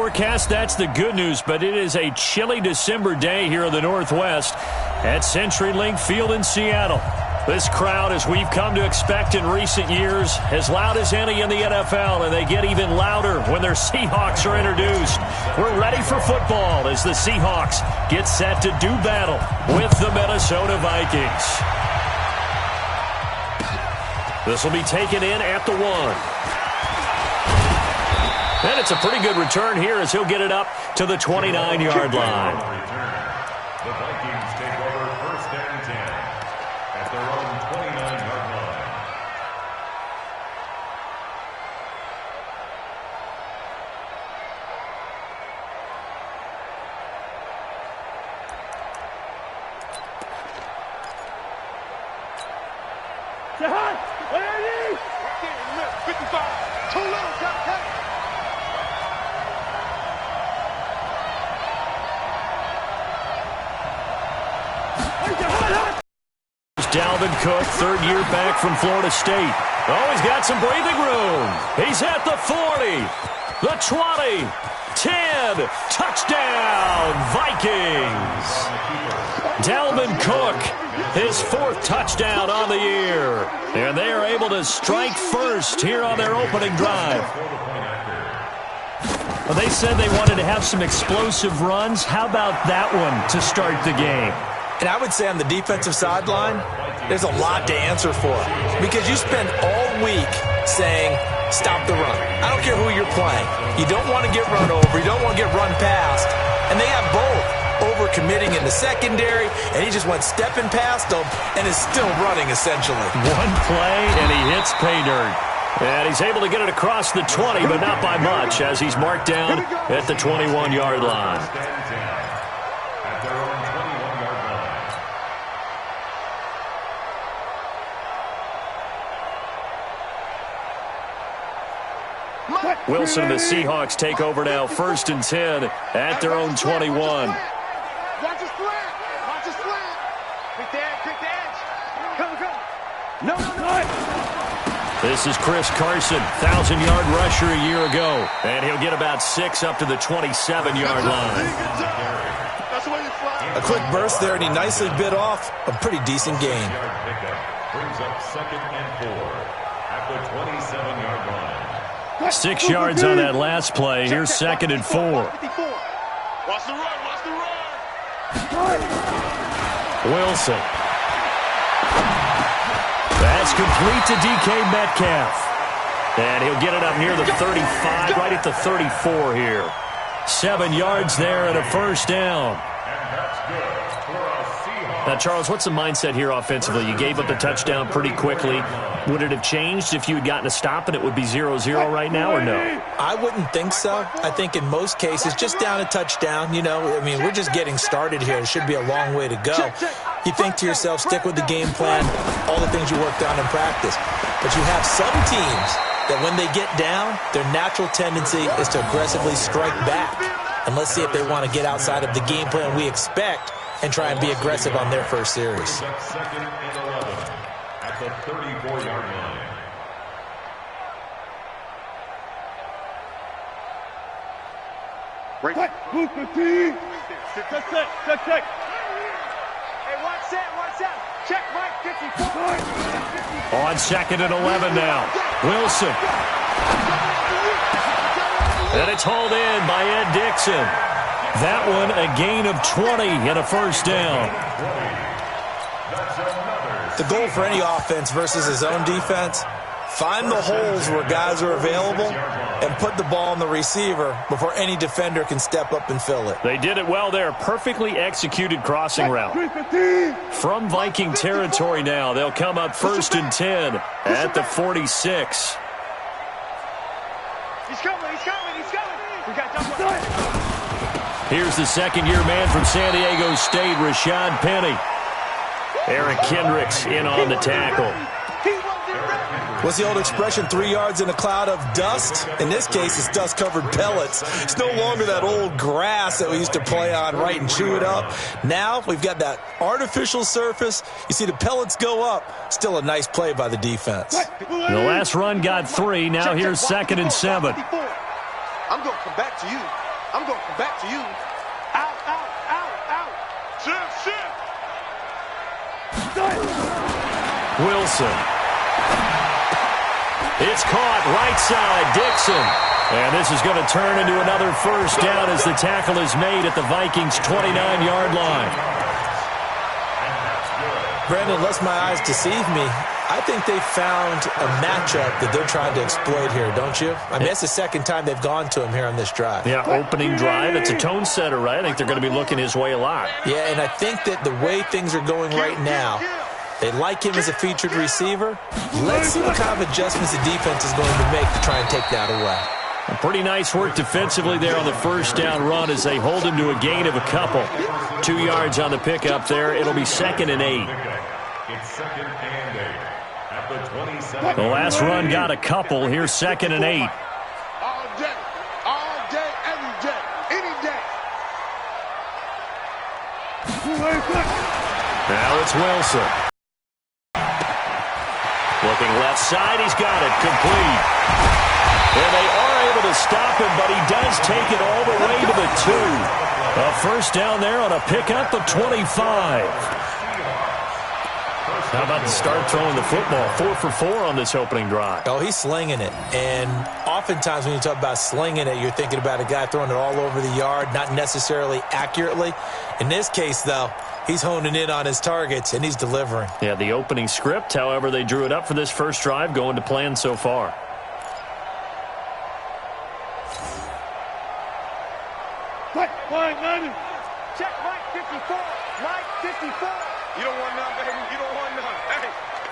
forecast, that's the good news, but it is a chilly December day here in the Northwest at CenturyLink Field in Seattle. This crowd, as we've come to expect in recent years, as loud as any in the NFL, and they get even louder when their Seahawks are introduced. We're ready for football as the Seahawks get set to do battle with the Minnesota Vikings. This will be taken in at the 1. And it's a pretty good return here as he'll get it up to the 29-yard line. The Vikings take over 1st and 10 at their own 29-yard line. Jahan, where are you? 55, too low, got Dalvin Cook, third year back from Florida State. Oh, he's got some breathing room. He's at the 40, the 20, 10. Touchdown, Vikings. Dalvin Cook, his 4th touchdown on the year. And they are able to strike first here on their opening drive. Well, they said they wanted to have some explosive runs. How about that one to start the game? And I would say on the defensive sideline, there's a lot to answer for because you spend all week saying, stop the run. I don't care who you're playing. You don't want to get run over. You don't want to get run past. And they have both. Over-committing in the secondary, and he just went stepping past them and is still running, essentially. One play, and he hits pay dirt. And he's able to get it across the 20, but not by much, as he's marked down at the 21-yard line. At their own 21-yard line. Wilson and the Seahawks take over now, 1st and 10 at their own 21. Watch his slant. Watch his slant. Quick the edge. Come. No. This is Chris Carson, 1,000-yard rusher a year ago. And he'll get about 6 up to the 27-yard line. A quick burst there, and he nicely bit off a pretty decent gain. Brings up 2nd and 4 at the 27-yard line. 6 yards on that last play. Here's 2nd and 4. Watch the run. Wilson. That's complete to DK Metcalf. And he'll get it up near the 35, right at the 34 here. 7 yards there and a 1st down. And that's good for a Seahawks. Now, Charles, what's the mindset here offensively? You gave up the touchdown pretty quickly. Would it have changed if you had gotten a stop and it would be 0-0 right now, or no? I wouldn't think so. I think in most cases, just down a touchdown, we're just getting started here. It should be a long way to go. You think to yourself, stick with the game plan, all the things you worked on in practice. But you have some teams that when they get down, their natural tendency is to aggressively strike back. And let's see if they want to get outside of the game plan we expect and try and be aggressive on their first series. 2nd and 11 at the 34-yard line. Break. Move the team. Check. Hey, watch that. Check, Mike. 54. On 2nd and 11 now. Wilson. And it's hauled in by Ed Dixon. That one a gain of 20 and a 1st down. The goal for any offense versus his own defense, find the holes where guys are available and put the ball on the receiver before any defender can step up and fill it. They did it well there. Perfectly executed crossing route. From Viking territory now, they'll come up 1st and 10 at the 46. He's coming. We got double. Here's the 2nd-year man from San Diego State, Rashad Penny. Eric Kendricks in on the tackle. What's the old expression, 3 yards in a cloud of dust? In this case, it's dust-covered pellets. It's no longer that old grass that we used to play on, right, and chew it up. Now we've got that artificial surface. You see the pellets go up. Still a nice play by the defense. The last run got 3. Now here's 2nd and 7. I'm going to come back to you. I'm going to come back to you. Out, out, out, out. Shift. Wilson. It's caught right side. Dixon. And this is going to turn into another first down as the tackle is made at the Vikings' 29-yard line. Brandon, unless my eyes deceive me, I think they found a matchup that they're trying to exploit here, don't you? I mean, it's the second time they've gone to him here on this drive. Yeah, opening drive. It's a tone setter, right? I think they're going to be looking his way a lot. Yeah, and I think that the way things are going right now, they like him as a featured receiver. Let's see what kind of adjustments the defense is going to make to try and take that away. Pretty nice work defensively there on the first down run as they hold him to a gain of a couple. 2 yards on the pickup there. It'll be 2nd and 8. It's 2nd and 8 at the 27. The last run got a couple. Here's 2nd and 8. All day, every day, any day. Now it's Wilson. Looking left side. He's got it. Complete. And they are able to stop him, but he does take it all the way to the 2. A first down there on a pickup of 25. How about the start throwing the football? 4 for 4 on this opening drive. Oh, he's slinging it. And oftentimes when you talk about slinging it, you're thinking about a guy throwing it all over the yard, not necessarily accurately. In this case, though, he's honing in on his targets, and he's delivering. Yeah, the opening script, however, they drew it up for this first drive, going to plan so far. Check Mike 54. Mike 54. You don't want none, baby. You don't want none.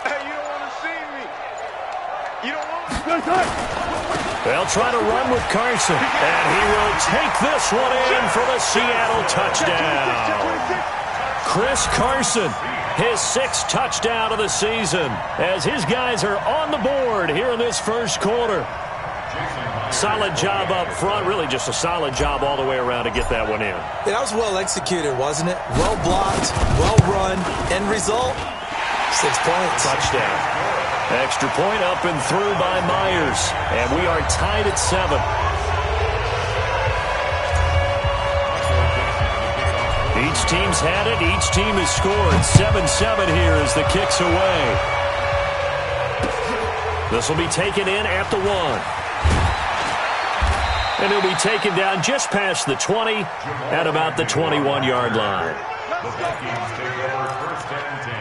Hey, you don't want to see me. You don't want. They'll try to run with Carson, and he will take this one in for the Seattle touchdown. Chris Carson, his 6th touchdown of the season, as his guys are on the board here in this first quarter. Solid job up front, really just a solid job all the way around to get that one in. That was well executed, wasn't it? Well blocked, well run, end result, 6 points. Touchdown. Extra point up and through by Myers, and we are tied at 7. Each team's had it, each team has scored. 7-7 here as the kick's away. This will be taken in at the 1. And he'll be taken down just past the 20 at about the 21-yard line. The Vikings take over 1st and 10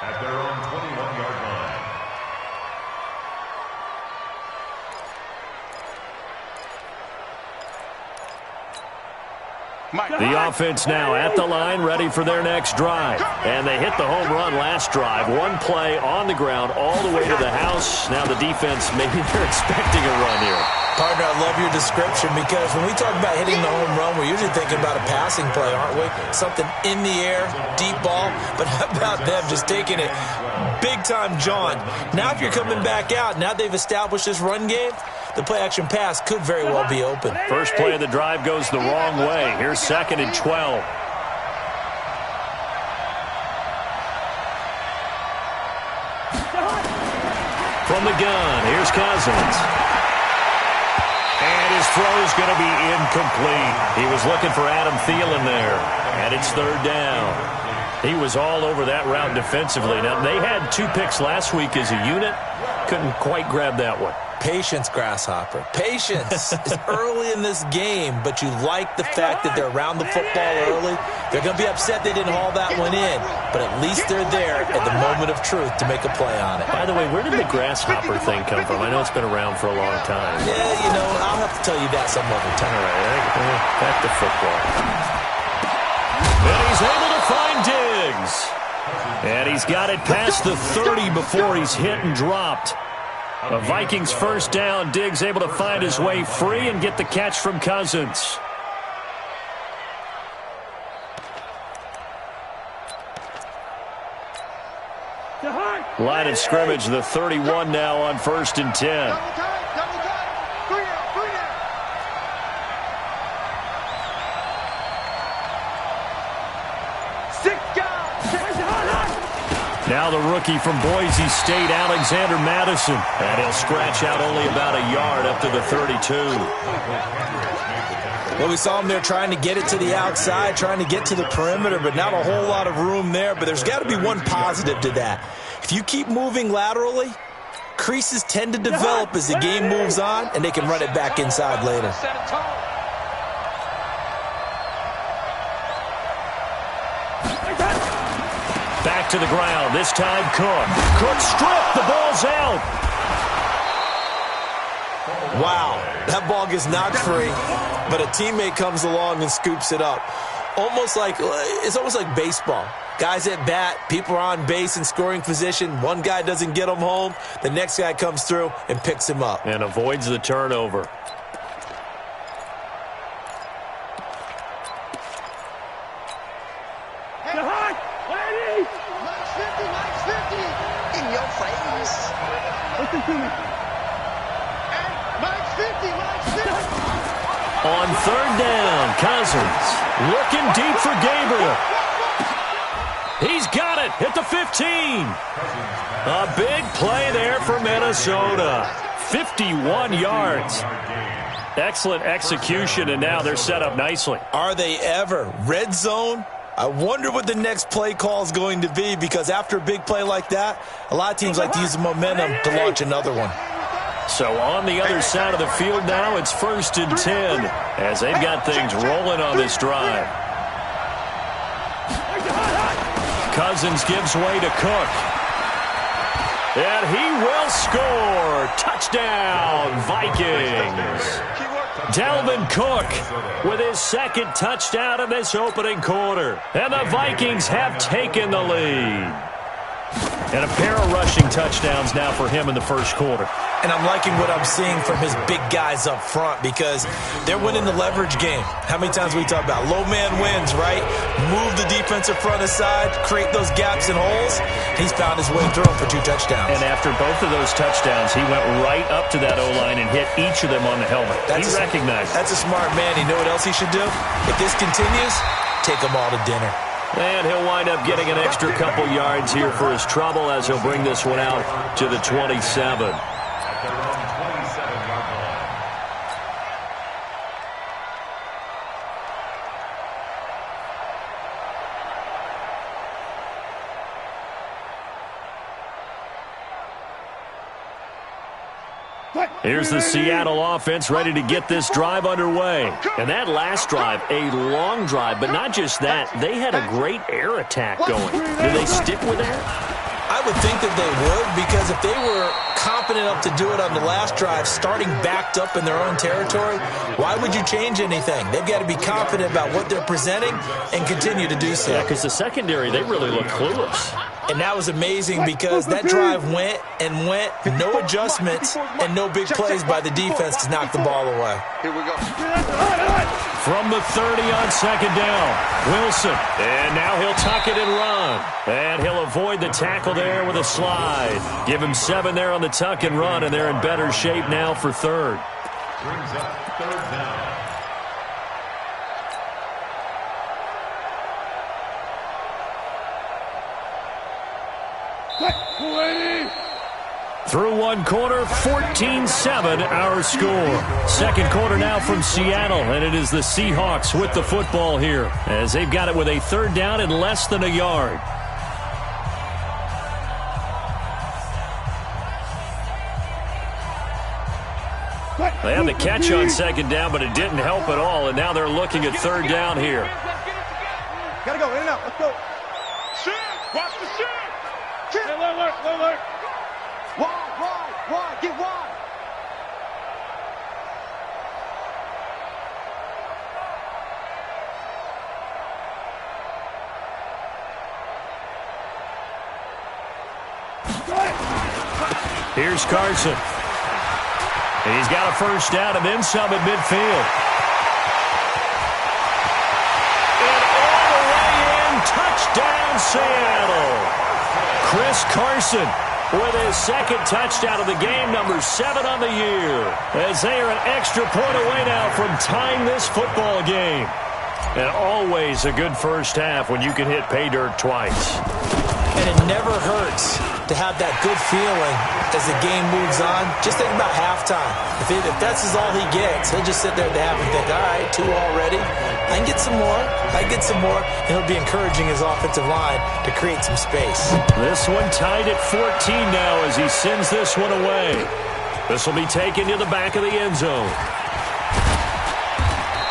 at their own 21-yard line. The offense now at the line, ready for their next drive. And they hit the home run last drive. One play on the ground all the way to the house. Now the defense, maybe they're expecting a run here. Partner, I love your description because when we talk about hitting the home run, we're usually thinking about a passing play, aren't we? Something in the air, deep ball. But how about them just taking it big-time jaunt? Now if you're coming back out, now they've established this run game, the play-action pass could very well be open. First play of the drive goes the wrong way. Here's 2nd and 12. From the gun, here's Cousins. And his throw's going to be incomplete. He was looking for Adam Thielen there. And it's 3rd down. He was all over that route defensively. Now, they had 2 picks last week as a unit. Couldn't quite grab that one. Patience, Grasshopper. Patience. It's early in this game, but you like the fact that they're around the football early. They're going to be upset they didn't haul that one in, but at least they're there at the moment of truth to make a play on it. By the way, where did the Grasshopper thing come from? I know it's been around for a long time. Yeah, you know, I'll have to tell you that some other time. All right, back to football. And he's able to find Diggs. And he's got it past the 30 before he's hit and dropped. A Vikings first down. Diggs able to find his way free and get the catch from Cousins. Line of scrimmage, the 31 now on 1st and 10. Now the rookie from Boise State, Alexander Madison. And he'll scratch out only about a yard up to the 32. Well, we saw him there trying to get it to the outside, trying to get to the perimeter, but not a whole lot of room there. But there's got to be one positive to that. If you keep moving laterally, creases tend to develop as the game moves on, and they can run it back inside later. Back to the ground. This time Cook. Cook stripped. The ball's out. Wow, that ball gets knocked free, but a teammate comes along and scoops it up. It's almost like baseball. Guys at bat, people are on base in scoring position. One guy doesn't get him home. The next guy comes through and picks him up. And avoids the turnover. In your face. Listen to me. Mike's 50, Mike's 50. On third down, Cousins looking deep for Gabriel. He's got it at the 15. A big play there for Minnesota. 51 yards. Excellent execution, and now they're set up nicely. Are they ever? Red zone? I wonder what the next play call is going to be, because after a big play like that, a lot of teams like to use the momentum to launch another one. So on the other side of the field now, it's 1st and 10 as they've got things rolling on this drive. Cousins gives way to Cook. And he will score. Touchdown, Vikings. Dalvin Cook with his second touchdown in this opening quarter. And the Vikings have taken the lead. And a pair of rushing touchdowns now for him in the first quarter. And I'm liking what I'm seeing from his big guys up front, because they're winning the leverage game. How many times we talk about low man wins, right? Move the defensive front aside, create those gaps and holes. He's found his way through them for 2 touchdowns. And after both of those touchdowns, he went right up to that O-line and hit each of them on the helmet. He recognized it. That's a smart man. You know what else he should do? If this continues, take them all to dinner. And he'll wind up getting an extra couple yards here for his trouble as he'll bring this one out to the 27. Here's the Seattle offense ready to get this drive underway. And that last drive, a long drive, but not just that. They had a great air attack going. Do they stick with that? I would think that they would, because if they were confident enough to do it on the last drive, starting backed up in their own territory, why would you change anything? They've got to be confident about what they're presenting and continue to do so. Yeah, because the secondary, they really look clueless. And that was amazing, because that drive went and went, no adjustments and no big plays by the defense to knock the ball away. Here we go. From the 30 on second down, Wilson. And now he'll tuck it and run. And he'll avoid the tackle there with a slide. Give him 7 there on the tuck and run, and they're in better shape now for third. Brings up third down. Through one quarter, 14-7 our score. Second quarter now from Seattle, and it is the Seahawks with the football here as they've got it with a third down and less than a yard. They had the catch on second down, but it didn't help at all, and now they're looking at third down here. Gotta go, in and out, let's go. Shit, watch the shit. Hey, alert. Wide, get wide. Here's Carson. He's got a first down and then some at midfield. And all the way in, touchdown Seattle. Chris Carson with his second touchdown of the game, number 7 on the year. As they are an extra point away now from tying this football game. And always a good first half when you can hit pay dirt twice. And it never hurts to have that good feeling as the game moves on. Just think about halftime. If that's all he gets, he'll just sit there at the half and think, all right, 2 already. I can get some more. I can get some more. And he'll be encouraging his offensive line to create some space. This one tied at 14 now as he sends this one away. This will be taken to the back of the end zone.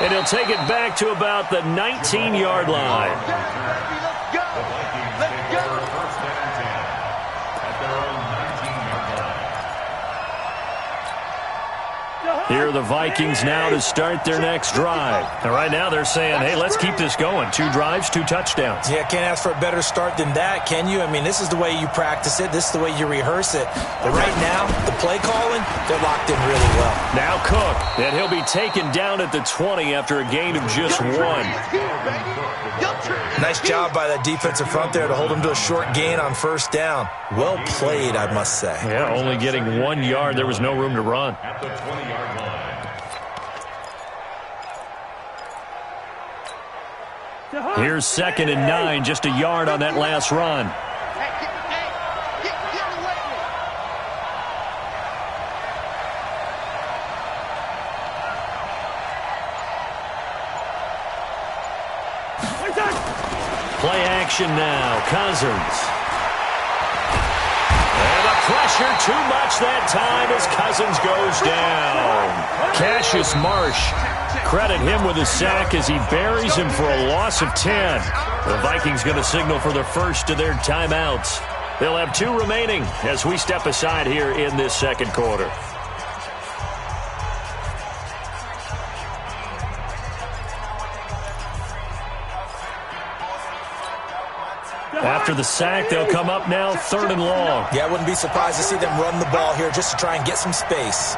And he'll take it back to about the 19-yard line. Let's go. Let's go. First and 10 at their own 19-yard line. Here are the Vikings now to start their next drive. And right now they're saying, hey, let's keep this going. 2 drives, 2 touchdowns. Yeah, can't ask for a better start than that, can you? I mean, this is the way you practice it. This is the way you rehearse it. But right now, the play calling, they're locked in really well. Now Cook, and he'll be taken down at the 20 after a gain of just 1. Nice job by that defensive front there to hold him to a short gain on first down. Well played, I must say. Yeah, only getting 1 yard. There was no room to run. At the 20-yard line. Here's 2nd and 9, just a yard on that last run. Play action now. Cousins. And the pressure too much that time as Cousins goes down. Cassius Marsh. Credit him with a sack as he buries him for a loss of 10. The Vikings going to signal for the first of their timeouts. They'll have 2 remaining as we step aside here in this second quarter. After the sack, they'll come up now 3rd and long. Yeah, I wouldn't be surprised to see them run the ball here just to try and get some space.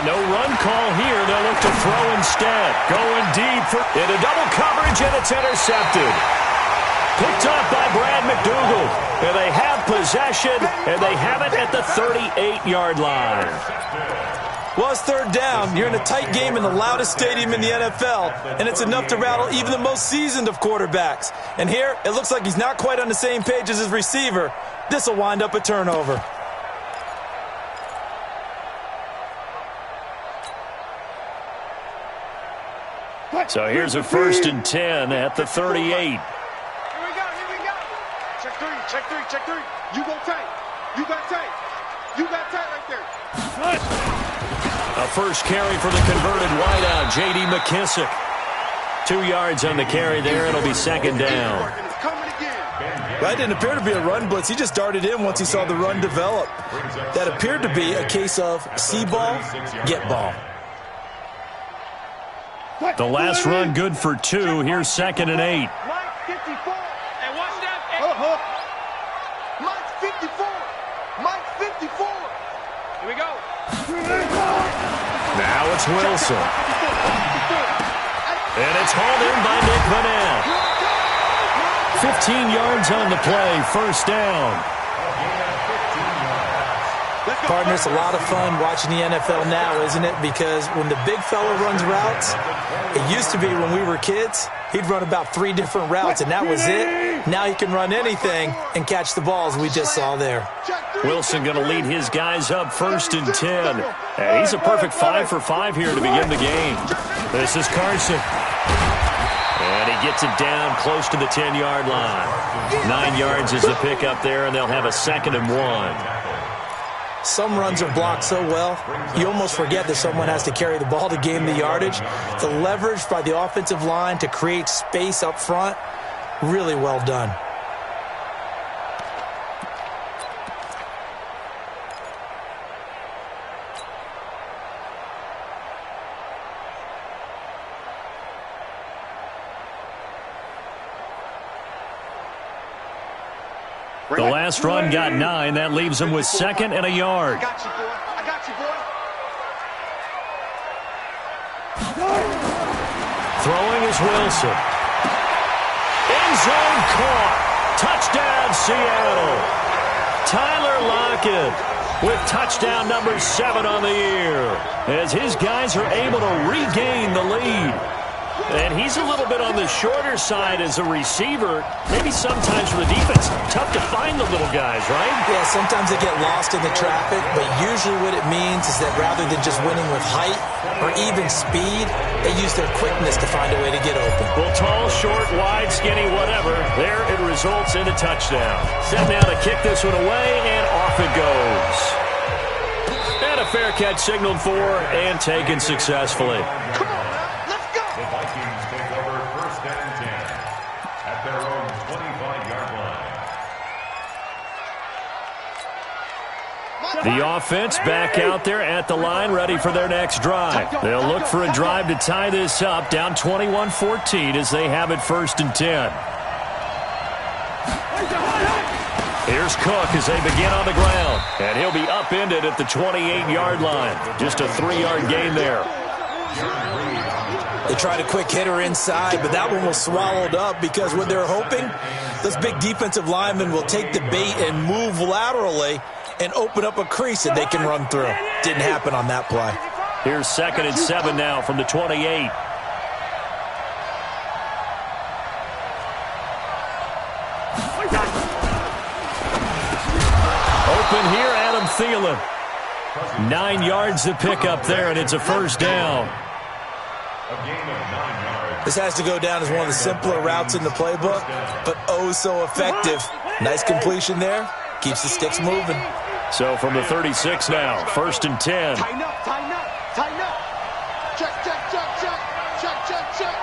No run call here. They'll look to throw instead. Going deep into double coverage, and it's intercepted. Picked up by Brad McDougal. And they have possession, and they have it at the 38-yard line. Well, it's 3rd down. You're in a tight game in the loudest stadium in the NFL, and it's enough to rattle even the most seasoned of quarterbacks. And here, it looks like he's not quite on the same page as his receiver. This will wind up a turnover. So here's a 1st and 10 at the 38. Here we go. Check 3, check 3, check 3. You go tight. You got tight. You got tight right there. A first carry for the converted wideout, J.D. McKissick. 2 yards on the carry there. It'll be 2nd down. That didn't appear to be a run blitz. He just darted in once he saw the run develop. That appeared to be a case of see ball, get ball. The last run good for 2. Here's 2nd and 8. Mike 54. And watch that. Mike 54. Mike 54. Here we go. Now it's Wilson. And it's hauled in by Nick Vanell. 15 yards on the play. First down. Partner, it's a lot of fun watching the NFL now, isn't it? Because when the big fella runs routes, it used to be when we were kids, he'd run about 3 different routes, and that was it. Now he can run anything and catch the balls we just saw there. Wilson going to lead his guys up 1st and 10. And he's a perfect 5 for 5 here to begin the game. This is Carson. And he gets it down close to the 10-yard line. 9 yards is the pickup there, and they'll have a 2nd and 1. Some runs are blocked so well, you almost forget that someone has to carry the ball to gain the yardage. The leverage by the offensive line to create space up front, really well done. The last run got 9. That leaves him with 2nd and a yard. I got you, boy. I got you, boy. Throwing is Wilson. End zone caught. Touchdown, Seattle. Tyler second with touchdown number 7 on the year as his guys are able to regain the lead. And he's a little bit on the shorter side as a receiver. Maybe sometimes for the defense, tough to find the little guys, right? Yeah, sometimes they get lost in the traffic, but usually what it means is that rather than just winning with height or even speed, they use their quickness to find a way to get open. Well, tall, short, wide, skinny, whatever, there it results in a touchdown. Set now to kick this one away, and off it goes. And a fair catch signaled for and taken successfully. The Vikings take over 1st and 10 at their own 25-yard line. The offense back out there at the line, ready for their next drive. They'll look for a drive to tie this up, down 21-14 as they have it 1st and 10. Here's Cook as they begin on the ground, and he'll be upended at the 28-yard line. Just a 3-yard gain there. They tried a quick hitter inside, but that one was swallowed up because what they're hoping, those big defensive linemen will take the bait and move laterally and open up a crease that they can run through. Didn't happen on that play. Here's 2nd and 7 now from the 28. Open here, Adam Thielen. 9 yards to pick up there, and it's a 1st down. A gain of 9 yards. This has to go down as one of the simpler routes in the playbook, but oh so effective. Nice completion there. Keeps the sticks moving. So from the 36 now, 1st and 10. Tighten up, tighten up, tighten up. Check, check, check, check. Check, check, check.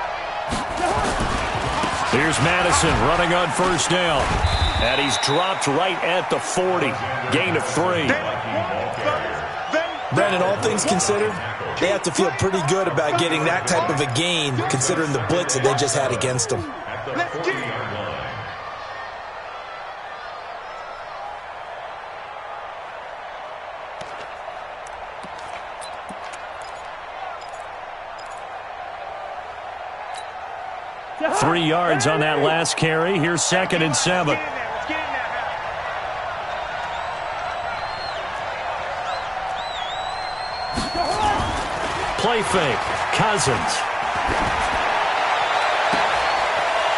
Here's Madison running on 1st down. And he's dropped right at the 40. Gain of 3. Brandon, all things considered, they have to feel pretty good about getting that type of a gain considering the blitz that they just had against them. Let's get it. 3 yards on that last carry. Here's 2nd and 7. Play fake. Cousins.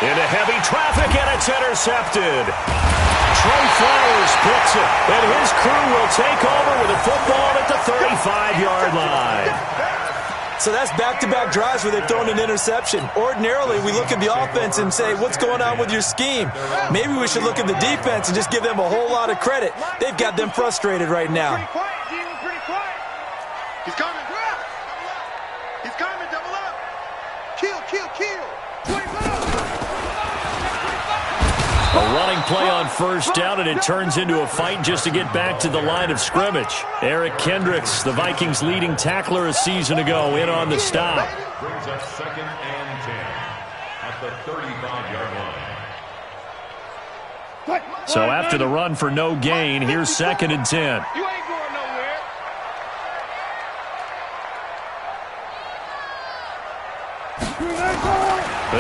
Into heavy traffic, and it's intercepted. Trey Flowers picks it, and his crew will take over with a football at the 35-yard line. So that's back-to-back drives where they've thrown an interception. Ordinarily, we look at the offense and say, what's going on with your scheme? Maybe we should look at the defense and just give them a whole lot of credit. They've got them frustrated right now. Pretty quiet, Jim. Pretty quiet. He's coming. He's coming. Double up. Kill, kill, kill. A running play on 1st down, and it turns into a fight just to get back to the line of scrimmage. Eric Kendricks, the Vikings' leading tackler a season ago, in on the stop. Brings up 2nd and 10 at the 35-yard line. So after the run for no gain, here's 2nd and 10. You ain't going nowhere.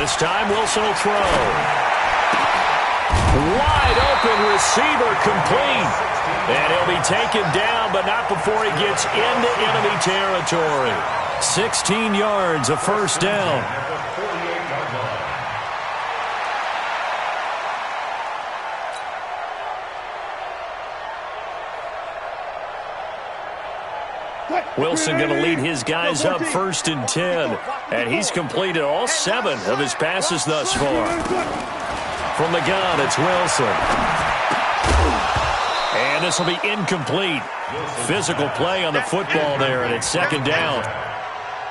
This time Wilson will throw. Wide open receiver complete. And he'll be taken down, but not before he gets into enemy territory. 16 yards, a 1st down. At the 48-yard line. Wilson going to lead his guys up 1st and 10. And he's completed all 7 of his passes thus far. From the gun, it's Wilson. And this will be incomplete. Physical play on the football there, and it's 2nd down.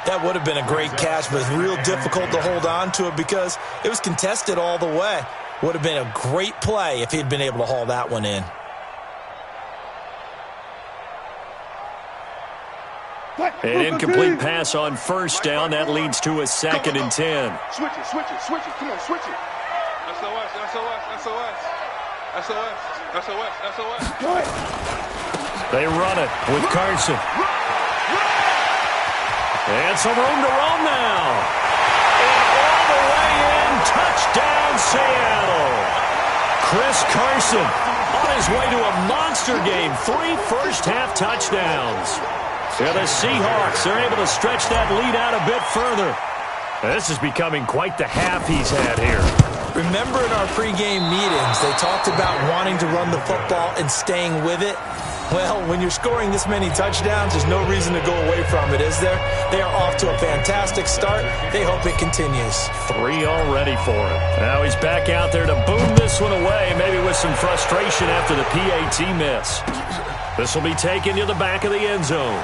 That would have been a great catch, but it's real difficult to hold on to it because it was contested all the way. Would have been a great play if he'd been able to haul that one in. An incomplete pass on 1st down. That leads to a 2nd and 10. Switch it. Come on, switch it. SOS. They run it with Carson. And some room to roam now. And all the way in, touchdown Seattle. Chris Carson On his way to a monster game, 3 first-half touchdowns. Yeah, the Seahawks are able to stretch that lead out a bit further. This is becoming quite the half he's had here. Remember in our pregame meetings, they talked about wanting to run the football and staying with it? Well, when you're scoring this many touchdowns, there's no reason to go away from it, is there? They are off to a fantastic start. They hope it continues. 3 already for him. Now he's back out there to boom this one away, maybe with some frustration after the PAT miss. This will be taken to the back of the end zone.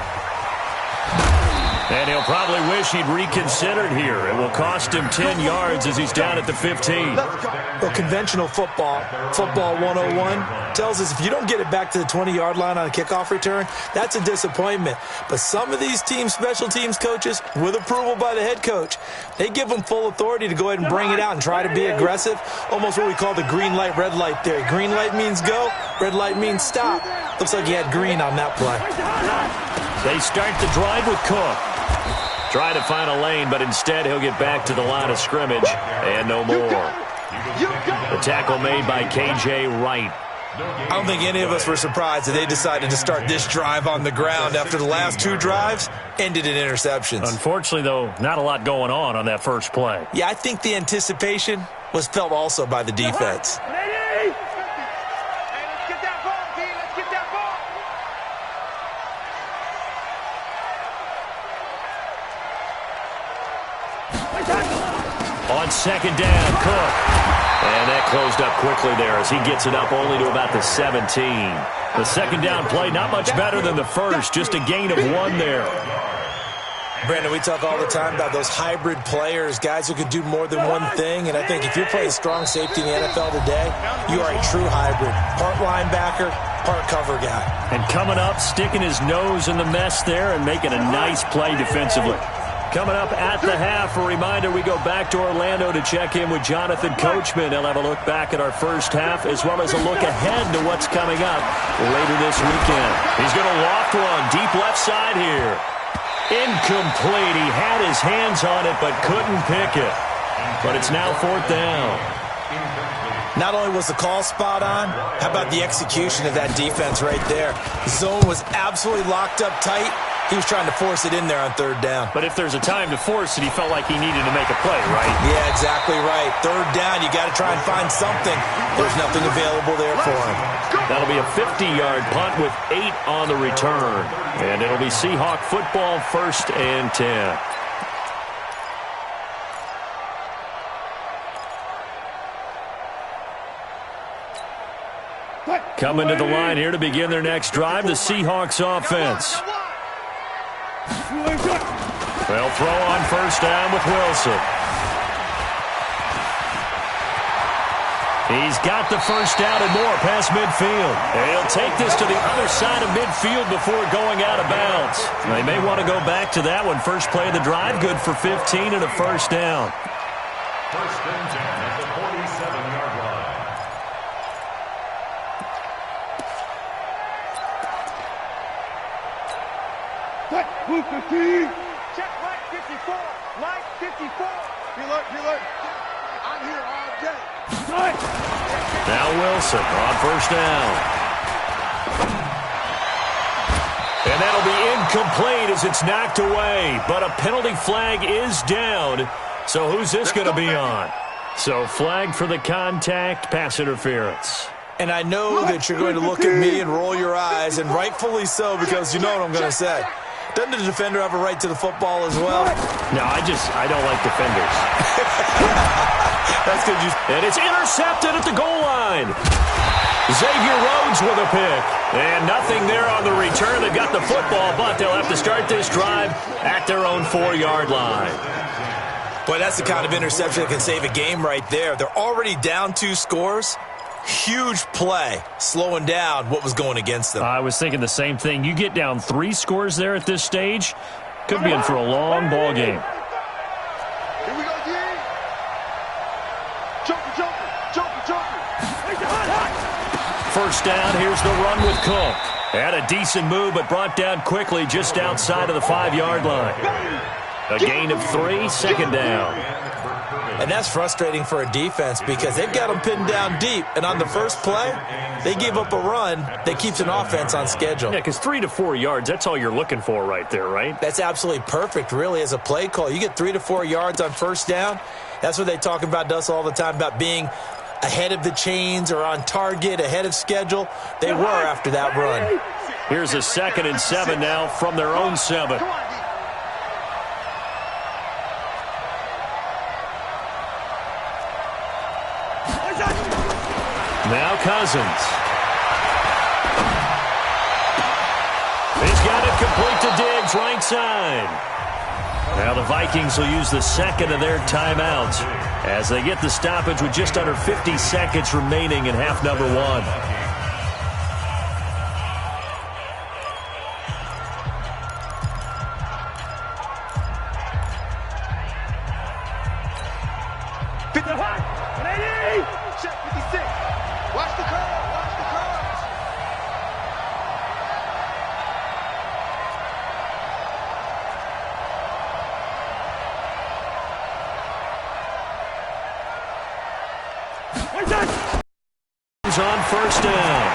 And he'll probably wish he'd reconsidered here. It will cost him 10 yards as he's down at the 15. Well, conventional football 101, tells us if you don't get it back to the 20-yard line on a kickoff return, that's a disappointment. But some of these special teams coaches, with approval by the head coach, they give them full authority to go ahead and bring it out and try to be aggressive. Almost what we call the green light, red light theory. Green light means go, red light means stop. Looks like he had green on that play. They start the drive with Cook. Try to find a lane, but instead he'll get back to the line of scrimmage and no more. The tackle made by K.J. Wright. I don't think any of us were surprised that they decided to start this drive on the ground after the last 2 drives ended in interceptions. Unfortunately, though, not a lot going on that first play. Yeah, I think the anticipation was felt also by the defense. On second down, Cook. And that closed up quickly there as he gets it up only to about the 17. The second down play, not much better than the first, just a gain of 1 there. Brandon, we talk all the time about those hybrid players, guys who could do more than one thing. And I think if you're playing strong safety in the NFL today, you are a true hybrid. Part linebacker, part cover guy. And coming up, sticking his nose in the mess there and making a nice play defensively. Coming up at the half, a reminder, we go back to Orlando to check in with Jonathan Coachman. He'll have a look back at our first half as well as a look ahead to what's coming up later this weekend. He's going to loft one deep left side here. Incomplete. He had his hands on it but couldn't pick it. But it's now 4th down. Not only was the call spot on, how about the execution of that defense right there? The zone was absolutely locked up tight. He was trying to force it in there on 3rd down. But if there's a time to force it, he felt like he needed to make a play, right? Yeah, exactly right. 3rd down, you got to try and find something. There's nothing available there for him. That'll be a 50-yard punt with 8 on the return. And it'll be Seahawk football, 1st and 10. Coming to the line here to begin their next drive, the Seahawks offense. They'll throw on 1st down with Wilson. He's got the 1st down and more past midfield. And he'll take this to the other side of midfield before going out of bounds. They may want to go back to that one. First play of the drive, good for 15 and a 1st down. 1st and 10 at the 47-yard line. Check right 54. Right 54. Healer. I'm here all day. Now Wilson on 1st down. And that'll be incomplete as it's knocked away. But a penalty flag is down. So who's this going to be on? So flag for the contact, pass interference. And I know that you're going to look at me and roll your eyes, and rightfully so, because you know what I'm going to say. Doesn't the defender have a right to the football as well? No, I don't like defenders. That's good. And it's intercepted at the goal line. Xavier Rhodes with a pick. And nothing there on the return. They've got the football, but they'll have to start this drive at their own 4-yard line. Boy, that's the kind of interception that can save a game right there. They're already down 2 scores. Huge play, slowing down what was going against them. I was thinking the same thing. You get down 3 scores there at this stage, could be in for a long ball game. Here we go, D. Joker. 1st down, here's the run with Cook. Had a decent move, but brought down quickly just outside of the 5-yard line. A gain of 3, second down. And that's frustrating for a defense because they've got them pinned down deep. And on the first play, they give up a run that keeps an offense on schedule. Yeah, because 3 to 4 yards, that's all you're looking for right there, right? That's absolutely perfect, really, as a play call. You get 3 to 4 yards on first down. That's what they talk about us all the time, about being ahead of the chains or on target, ahead of schedule. They were after that run. Here's a 2nd and 7 now from their own 7. Now Cousins. He's got it complete to Diggs, right side. Now the Vikings will use the 2nd of their timeouts as they get the stoppage with just under 50 seconds remaining in half number 1. On first down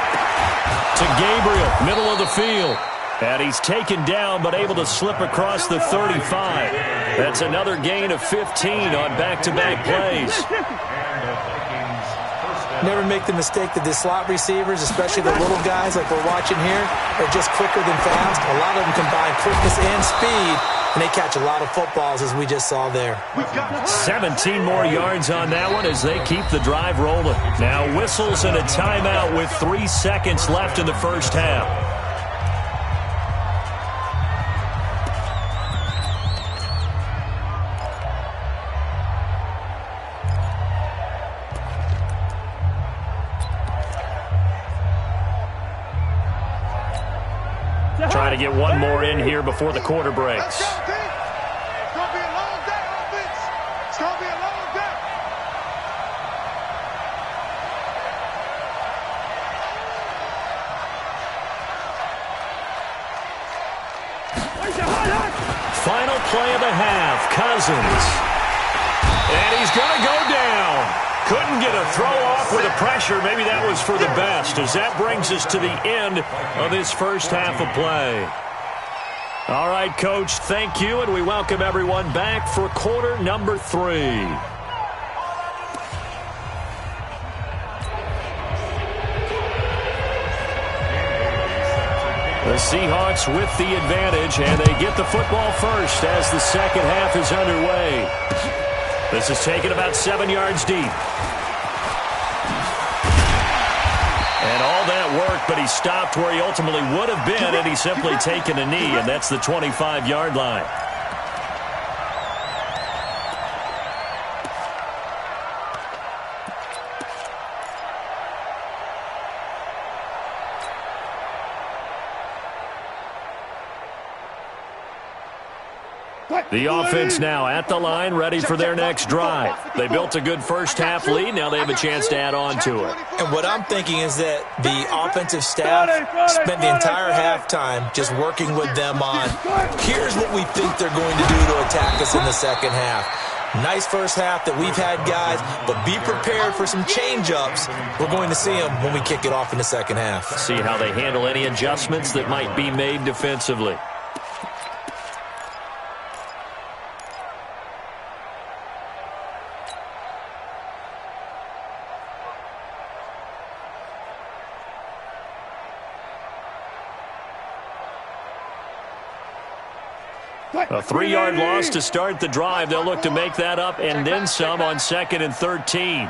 to Gabriel, middle of the field. And he's taken down but able to slip across the 35. That's another gain of 15 on back-to-back plays. Never make the mistake that the slot receivers, especially the little guys like we're watching here, are just quicker than fast. A lot of them combine quickness and speed, and they catch a lot of footballs, as we just saw there. 17 more yards on that one as they keep the drive rolling. Now whistles and a timeout with 3 seconds left in the first half. Trying to get one more in here before the quarter breaks. It's going to be a long day, offense. It's going to be a long day. Final play of the half, Cousins. And he's going to go down. Couldn't get a throw off with the pressure. Maybe that was for the best, as that brings us to the end of this first half of play. All right, Coach, thank you, and we welcome everyone back for quarter number 3. The Seahawks with the advantage, and they get the football first as the second half is underway. This is taken about 7 yards deep. And all that work, but he stopped where he ultimately would have been had he simply taken a knee, and that's the 25-yard line. The offense now at the line, ready for their next drive. They built a good first-half lead. Now they have a chance to add on to it. And what I'm thinking is that the offensive staff spent the entire halftime just working with them on, here's what we think they're going to do to attack us in the second half. Nice first half that we've had, guys, but be prepared for some change-ups. We're going to see them when we kick it off in the second half. See how they handle any adjustments that might be made defensively. A 3-yard loss to start the drive. They'll look to make that up and then some on 2nd and 13.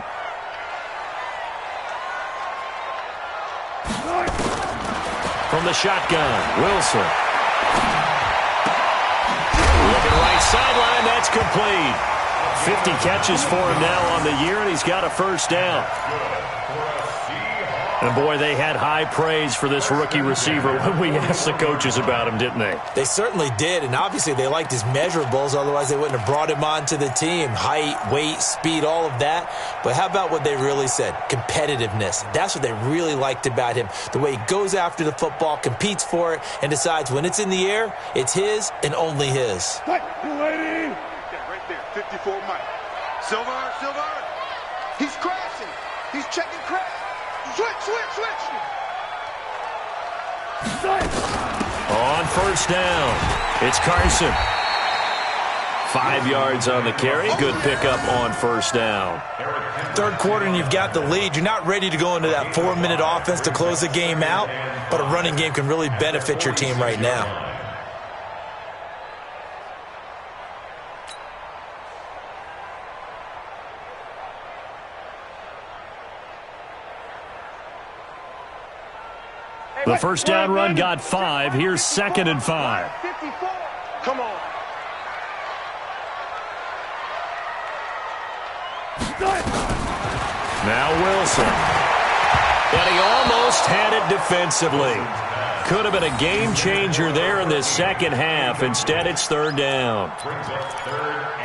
From the shotgun, Wilson. Looking right sideline, that's complete. 50 catches for him now on the year, and he's got a first down. And, boy, they had high praise for this rookie receiver when we asked the coaches about him, didn't they? They certainly did, and obviously they liked his measurables. Otherwise, they wouldn't have brought him onto the team. Height, weight, speed, all of that. But how about what they really said? Competitiveness. That's what they really liked about him. The way he goes after the football, competes for it, and decides when it's in the air, it's his and only his. Hey, lady! Yeah, right there, 54 Mike. Silver. He's crashing. He's checking crash. Switch. On first down, it's Carson. 5 yards on the carry. Good pickup on first down. Third quarter and you've got the lead. You're not ready to go into that 4-minute offense to close the game out, but a running game can really benefit your team right now. The first down run got 5. Here's 2nd and 5. 54. Come on. Now Wilson. And he almost had it defensively. Could have been a game changer there in this second half. Instead, it's 3rd down.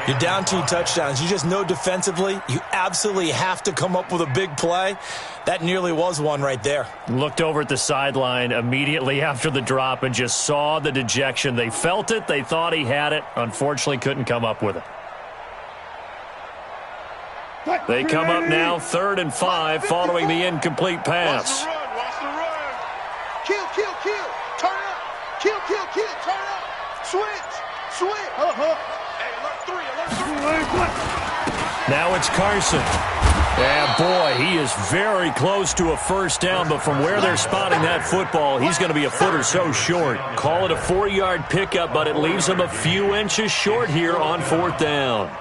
You're down 2 touchdowns. You just know defensively you absolutely have to come up with a big play. That nearly was one right there. Looked over at the sideline immediately after the drop and just saw the dejection. They felt it. They thought he had it. Unfortunately, couldn't come up with it. They come up now 3rd and 5 following the incomplete pass. Watch the run. Kill. Turn up. Kill. Turn up. Switch. Hey, alert 3. Now it's Carson. Yeah, boy, he is very close to a first down, but from where they're spotting that football, he's going to be a foot or so short. Call it a 4-yard pickup, but it leaves him a few inches short here on 4th down.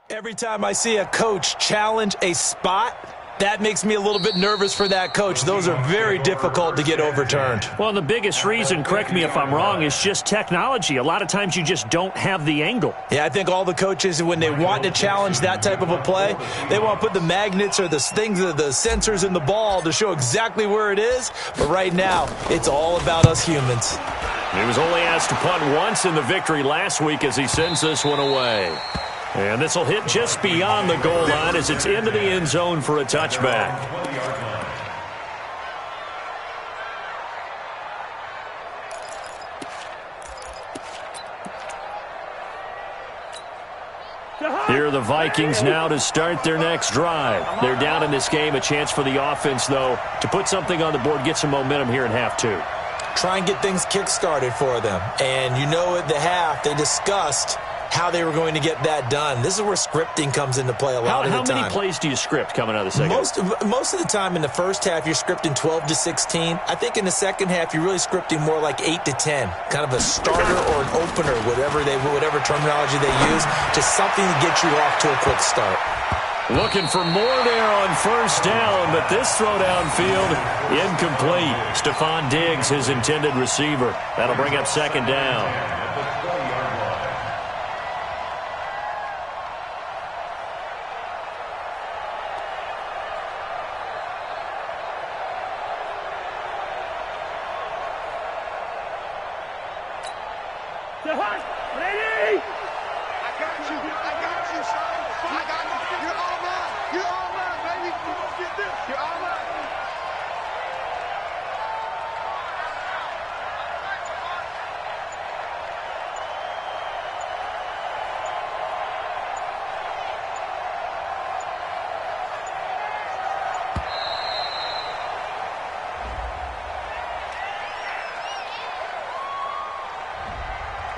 Every time I see a coach challenge a spot, that makes me a little bit nervous for that coach. Those are very difficult to get overturned. Well, the biggest reason, correct me if I'm wrong, is just technology. A lot of times you just don't have the angle. Yeah, I think all the coaches, when they want to challenge that type of a play, they want to put the magnets or the things, the sensors in the ball to show exactly where it is. But right now, it's all about us humans. He was only asked to punt once in the victory last week as he sends this one away. And this will hit just beyond the goal line as it's into the end zone for a touchback. Here are the Vikings now to start their next drive. They're down in this game. A chance for the offense, though, to put something on the board, get some momentum here in half 2. Try and get things kick-started for them. And you know at the half, they discussed how they were going to get that done. This is where scripting comes into play a lot of the time. How many plays do you script coming out of the second? Most of the time in the first half, you're scripting 12 to 16. I think in the second half, you're really scripting more like 8 to 10. Kind of a starter or an opener, whatever terminology they use, just something to get you off to a quick start. Looking for more there on first down, but this throw downfield, incomplete. Stephon Diggs, his intended receiver. That'll bring up 2nd down.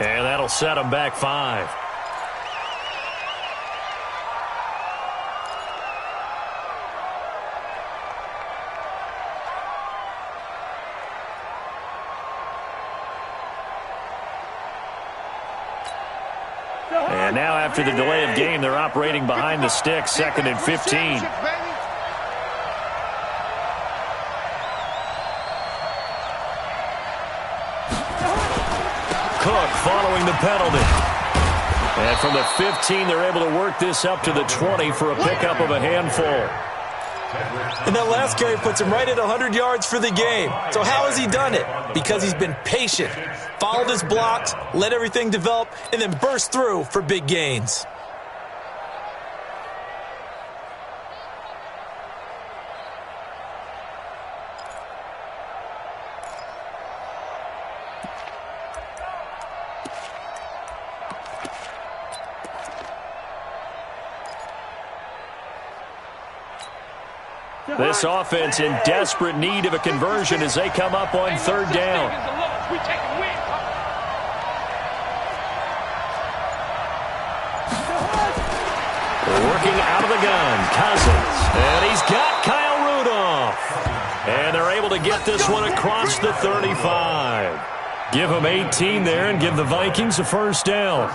And that'll set them back 5. And now after the delay of game, they're operating behind the sticks, 2nd and 15. Cook following the penalty. And from the 15, they're able to work this up to the 20 for a pickup of a handful. And that last carry puts him right at 100 yards for the game. So how has he done it? Because he's been patient, followed his blocks, let everything develop, and then burst through for big gains. This offense in desperate need of a conversion as they come up on third down. Working out of the gun, Cousins. And he's got Kyle Rudolph. And they're able to get this one across the 35. Give them 18 there and give the Vikings a first down.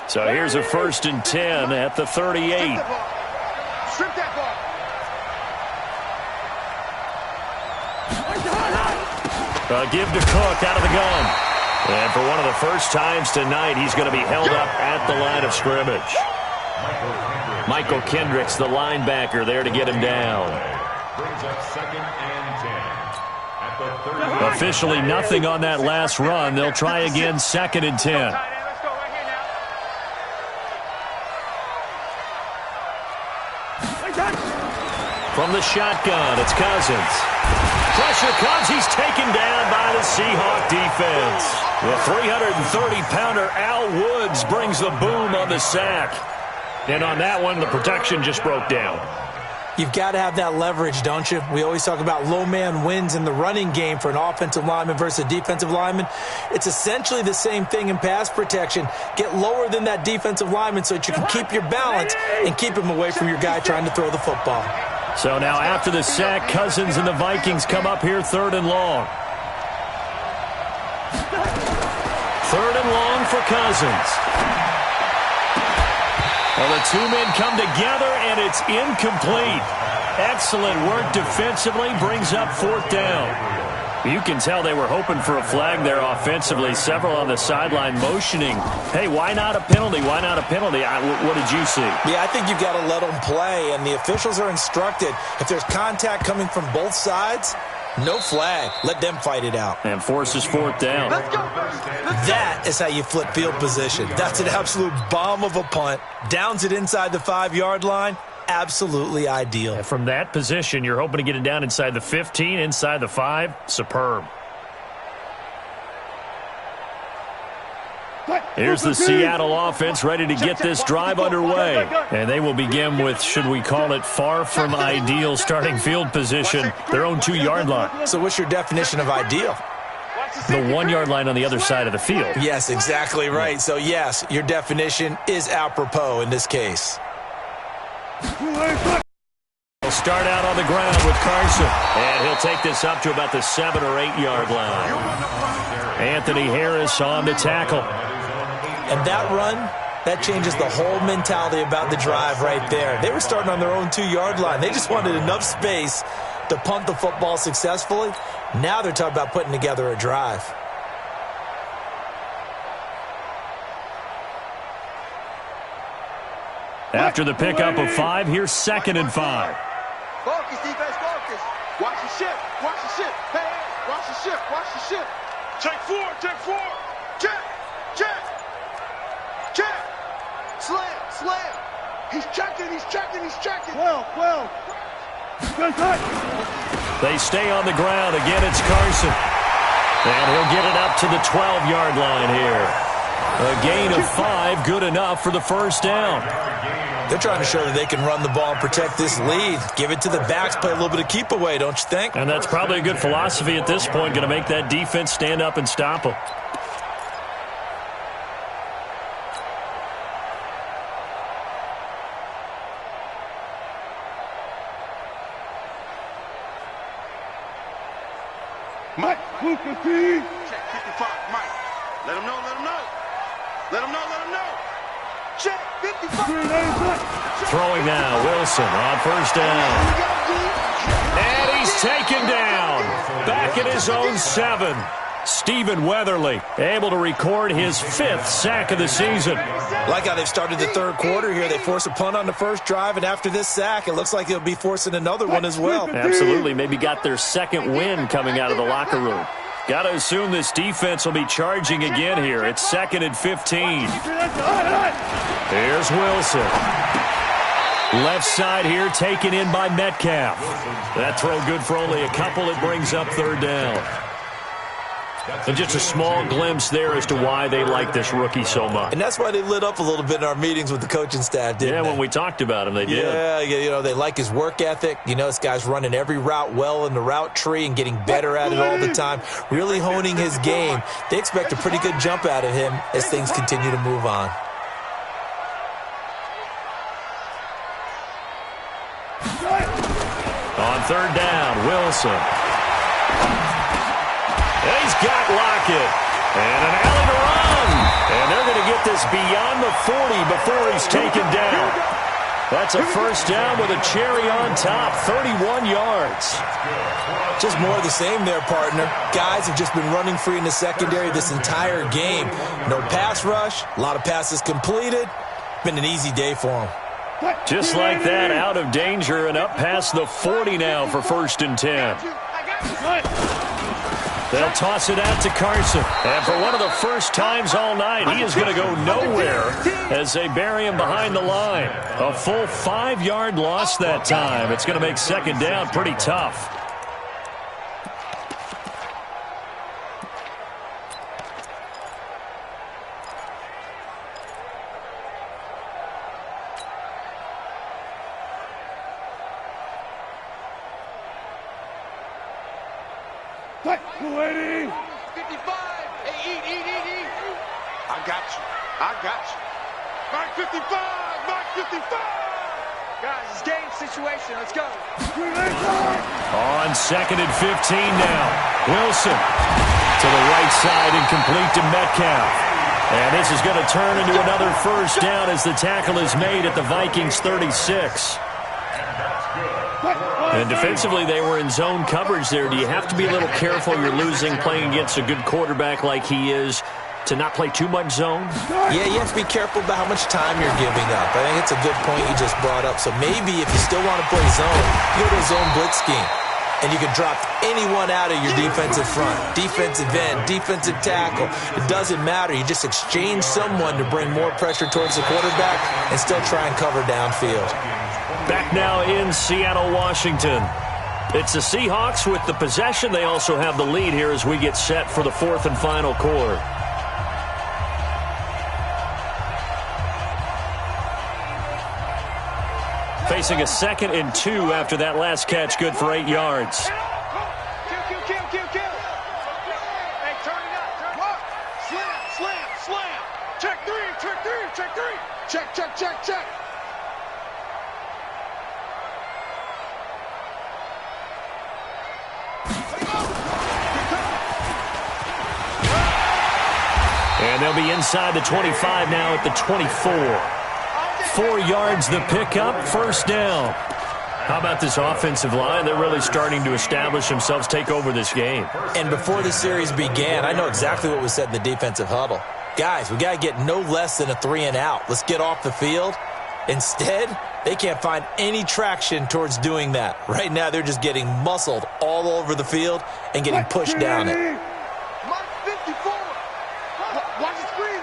So here's a 1st and 10 at the 38. Strip that ball. Give to Cook out of the gun. And for one of the first times tonight, he's going to be held up at the line of scrimmage. Michael Kendricks, the linebacker, there to get him down. Brings up 2nd and 10 at the 30. Officially nothing on that last run. They'll try again 2nd and 10. From the shotgun, it's Cousins. Pressure comes. He's taken down by the Seahawk defense. The 330-pounder Al Woods brings the boom on the sack. And on that one, the protection just broke down. You've got to have that leverage, don't you? We always talk about low man wins in the running game for an offensive lineman versus a defensive lineman. It's essentially the same thing in pass protection. Get lower than that defensive lineman so that you can keep your balance and keep him away from your guy trying to throw the football. So now after the sack, Cousins and the Vikings come up here 3rd and long. 3rd and long for Cousins. Well, the two men come together, and it's incomplete. Excellent work defensively, brings up 4th down. You can tell they were hoping for a flag there offensively. Several on the sideline motioning, hey, why not a penalty? Why not a penalty? What did you see? Yeah, I think you've got to let them play, and the officials are instructed. If there's contact coming from both sides, no flag. Let them fight it out. And forces 4th down. Let's go. That is how you flip field position. That's an absolute bomb of a punt. Downs it inside the 5-yard line. Absolutely ideal. And from that position, you're hoping to get it down inside the 15, inside the 5. Superb. Here's the Seattle offense ready to get this drive underway. And they will begin with, should we call it, far from ideal starting field position, their own 2-yard line. So what's your definition of ideal? The 1-yard line on the other side of the field. Yes, exactly right. So, yes, your definition is apropos in this case. He'll start out on the ground with Carson. And he'll take this up to about the 7 or 8-yard line. Anthony Harris on the tackle. And that run, that changes the whole mentality about the drive right there. They were starting on their own 2-yard line. They just wanted enough space to punt the football successfully. Now they're talking about putting together a drive. After the pickup of 5, here's 2nd and 5. Focus, defense, focus. Watch the ship. Watch the ship. Hey, watch the ship. Watch the ship. Check 4. Check 4. Check. Check. Check. Slam. Slam. He's checking. He's checking. He's checking. 12. They stay on the ground. Again, it's Carson. And he'll get it up to the 12-yard line here. A gain of 5, good enough for the first down. They're trying to show that they can run the ball and protect this lead. Give it to the backs, play a little bit of keep away, don't you think? And that's probably a good philosophy at this point, going to make that defense stand up and stop them. Mike, Luka, please. Check 55. Mike. Let him know. Let him know. Let him know. Let him know. Check 55. Throwing now, Wilson on first down. And he's taken down. Back at his own 7. Stephen Weatherly able to record his 5th sack of the season. Like how they've started the third quarter here. They force a punt on the first drive, and after this sack, it looks like they'll be forcing another one as well. Absolutely. Maybe got their second win coming out of the locker room. Got to assume this defense will be charging again here. It's 2nd and 15. Here's Wilson. Left side here taken in by Metcalf. That throw good for only a couple. It brings up 3rd down. And just a small glimpse there as to why they like this rookie so much. And that's why they lit up a little bit in our meetings with the coaching staff, didn't they? Yeah, when we talked about him, they did. Yeah, you know, they like his work ethic. You know, this guy's running every route well in the route tree and getting better at it all the time, really honing his game. They expect a pretty good jump out of him as things continue to move on. On 3rd down, Wilson. He's got Lockett. And an alley to run. And they're going to get this beyond the 40 before he's taken down. That's a 1st down with a cherry on top. 31 yards. Just more of the same there, partner. Guys have just been running free in the secondary this entire game. No pass rush. A lot of passes completed. Been an easy day for them. Just like that, out of danger and up past the 40 now for 1st and 10. They'll toss it out to Carson. And for one of the first times all night, he is going to go nowhere as they bury him behind the line. A full 5-yard loss that time. It's going to make 2nd down pretty tough. Lady. 55. Hey, eat. I got you. Mark 55. Mark 55. Guys, it's game situation. Let's go. On 2nd and 15 now. Wilson to the right side and complete to Metcalf. And this is going to turn into another 1st down as the tackle is made at the Vikings 36. And defensively, they were in zone coverage there. Do you have to be a little careful? You're losing playing against a good quarterback like he is to not play too much zone? Yeah, you have to be careful about how much time you're giving up. I think it's a good point you just brought up. So maybe if you still want to play zone, you go to a zone blitz scheme. And you can drop anyone out of your defensive front. Defensive end, defensive tackle. It doesn't matter. You just exchange someone to bring more pressure towards the quarterback and still try and cover downfield. Back now in Seattle, Washington. It's the Seahawks with the possession. They also have the lead here as we get set for the 4th and final quarter. Facing a 2nd and 2 after that last catch, good for 8 yards. Kill. Hey, turn it up. Slam. Check three. Check. And they'll be inside the 25 now at the 24. 4 yards the pickup, 1st down. How about this offensive line? They're really starting to establish themselves, take over this game. And before the series began, I know exactly what was said in the defensive huddle. Guys, we got to get no less than a 3-and-out. Let's get off the field. Instead, they can't find any traction towards doing that. Right now, they're just getting muscled all over the field and getting pushed down it. Mark 54. Watch the screen.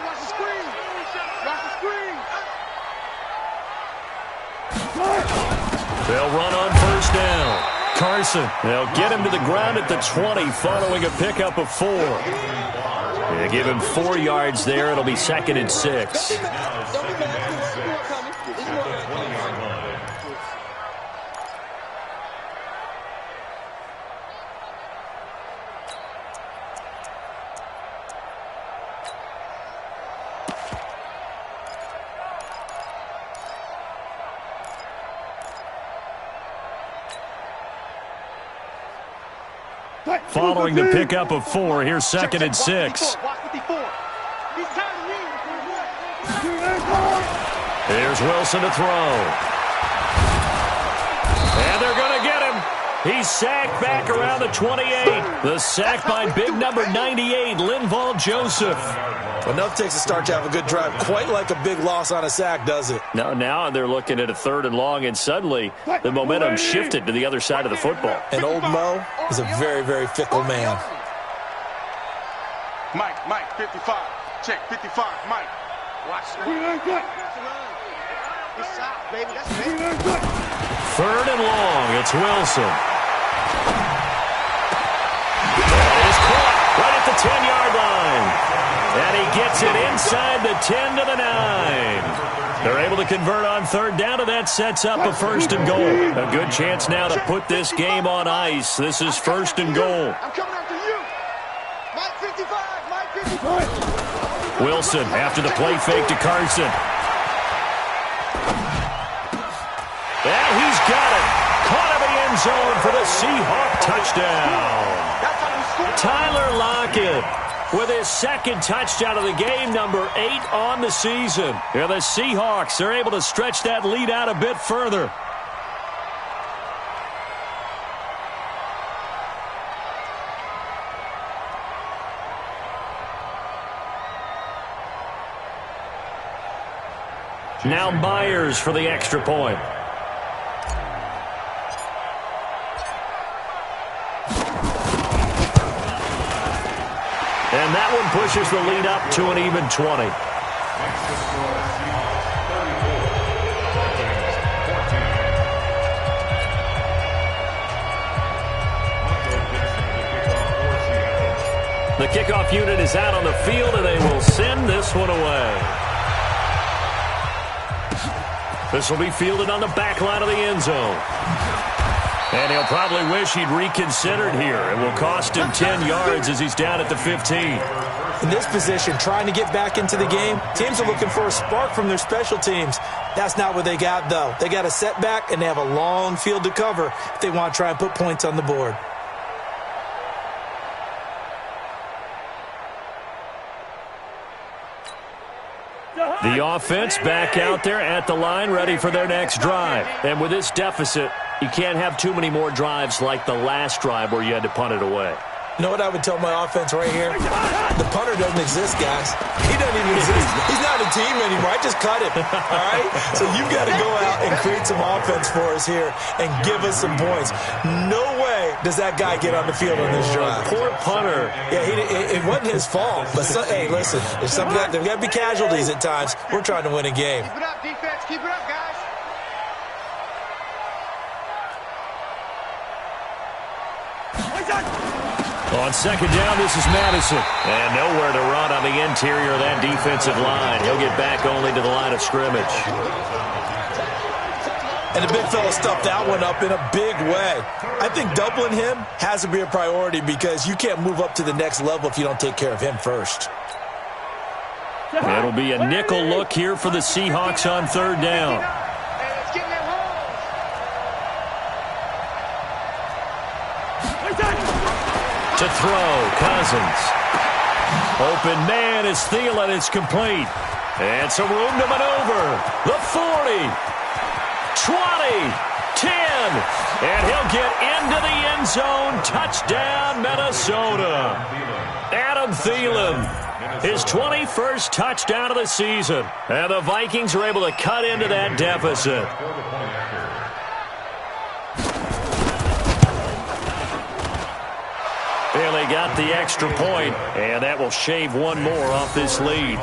They'll run on 1st down. Carson, they'll get him to the ground at the 20 following a pickup of 4. They give him 4 yards there. It'll be 2nd and 6. Following the pickup of 4, here's 2nd and 6. Here's Wilson to throw. And they're going to get He's sacked back around the 28. The sack by big number 98, Linval Joseph. Enough takes a start to have a good drive. Quite like a big loss on a sack, does it? Now they're looking at a 3rd and long, and suddenly the momentum shifted to the other side of the football. And old Mo is a very, very fickle man. Mike, 55. Check, 55, Mike. Watch that. Good shot, baby. That's it. 3rd and long. It's Wilson. That is caught right at the 10-yard line. And he gets it inside the 10 to the 9. They're able to convert on 3rd down, and that sets up a 1st and goal. A good chance now to put this game on ice. This is 1st and goal. I'm coming after you. Mike 55, Mike 55. Wilson after the play fake to Carson. And he's got it. Caught in the end zone for the Seahawk touchdown. Tyler Lockett with his 2nd touchdown of the game, number 8 on the season. And the Seahawks are able to stretch that lead out a bit further. Now Myers for the extra point. And that one pushes the lead up to an even 20. The kickoff unit is out on the field, and they will send this one away. This will be fielded on the back line of the end zone. And he'll probably wish he'd reconsidered here. It will cost him 10 yards as he's down at the 15. In this position, trying to get back into the game, teams are looking for a spark from their special teams. That's not what they got, though. They got a setback, and they have a long field to cover if they want to try and put points on the board. The offense back out there at the line, ready for their next drive. And with this deficit, you can't have too many more drives like the last drive where you had to punt it away. You know what I would tell my offense right here? The punter doesn't exist, guys. He doesn't even exist. He's not a team anymore. I just cut him, all right? So you've got to go out and create some offense for us here and give us some points. No way does that guy get on the field on this drive. Poor punter. Yeah, it wasn't his fault. But, hey, listen, there's got to be casualties at times. We're trying to win a game. Keep it up, defense. Keep it up, guys. On 2nd down, this is Madison. And nowhere to run on the interior of that defensive line. He'll get back only to the line of scrimmage. And the big fella stuffed that one up in a big way. I think doubling him has to be a priority because you can't move up to the next level if you don't take care of him first. It'll be a nickel look here for the Seahawks on 3rd down. To throw, Cousins. Open man is Thielen. It's complete. And some room to maneuver. The 40, 20, 10. And he'll get into the end zone. Touchdown, Minnesota. Adam Thielen, his 21st touchdown of the season. And the Vikings are able to cut into that deficit. Well, they got the extra point, and that will shave one more off this lead.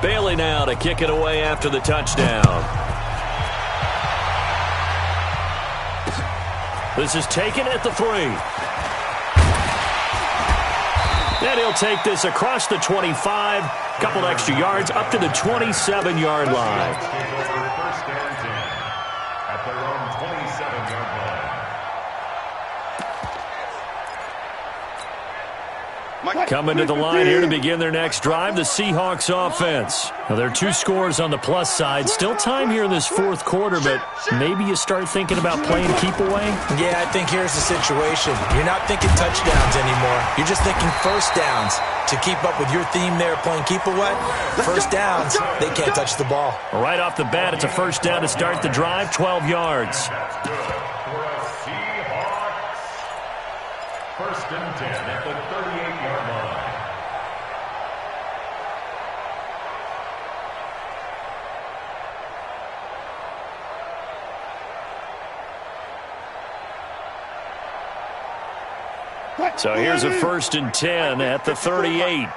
Bailey now to kick it away after the touchdown. This is taken at the 3. And he'll take this across the 25, couple extra yards, up to the 27-yard line. First down 10 at their own 27-yard Coming to the line here to begin their next drive, the Seahawks offense. Now, there are 2 scores on the plus side. Still time here in this fourth quarter, but maybe you start thinking about playing keep away? Yeah, I think here's the situation. You're not thinking touchdowns anymore. You're just thinking first downs. To keep up with your theme there, playing keep away, first downs, they can't touch the ball. Right off the bat, it's a first down to start the drive, 12 yards. First and 10 at the 38-yard line. So here's a first and 10 at the 38.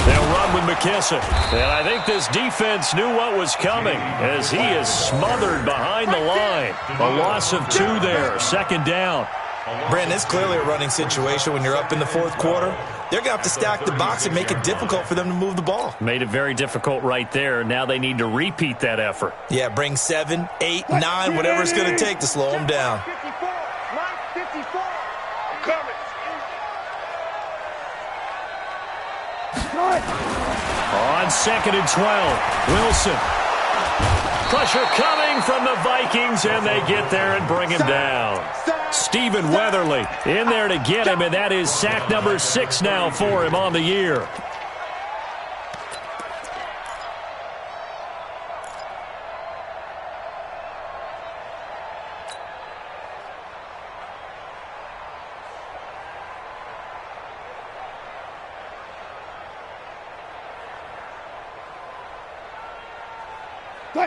They'll run with McKissick. And I think this defense knew what was coming as he is smothered behind the line. A loss of 2 there, second down. Brandon, it's clearly a running situation when you're up in the fourth quarter. They're going to have to stack the box and make it difficult for them to move the ball. Made it very difficult right there. Now they need to repeat that effort. Yeah, bring 7, 8, 9, whatever it's going to take to slow them down. On second and 12, Wilson. Pressure coming from the Vikings, and they get there and bring him down. Stephen Weatherly in there to get him, and that is sack number 6 now for him on the year.